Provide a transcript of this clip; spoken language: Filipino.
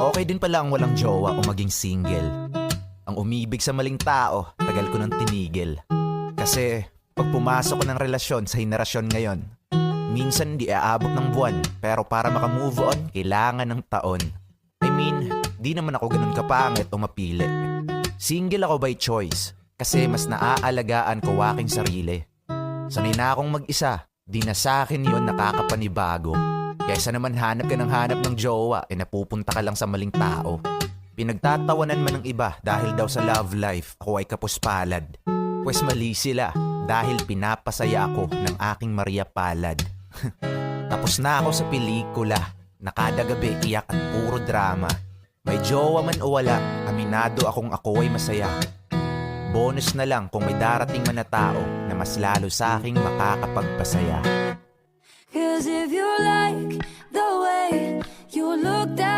Okay din pala ang walang jowa o maging single. Ang umibig sa maling tao, tagal ko nang tinigil. Kasi pag pumasok ko ng relasyon sa henerasyon ngayon, minsan di aabot ng buwan, pero para makamove on, kailangan ng taon. I mean, di naman ako ganun kapangit o mapili. Single ako by choice, kasi mas naaalagaan ko aking sarili. Sanay na akong mag-isa, di na sa akin yun nakakapanibago. Kaysa naman hanap ka ng jowa, napupunta ka lang sa maling tao. Pinagtatawanan man ng iba dahil daw sa love life, ako ay kapuspalad. Pwes mali sila dahil pinapasaya ako ng aking Maria Palad. Tapos na ako sa pelikula, na kada gabi iyak at puro drama. May jowa man o wala, aminado akong ako ay masaya. Bonus na lang kung may darating man na tao na mas lalo sa aking makakapagpasaya. 'Cause if you like the way you look that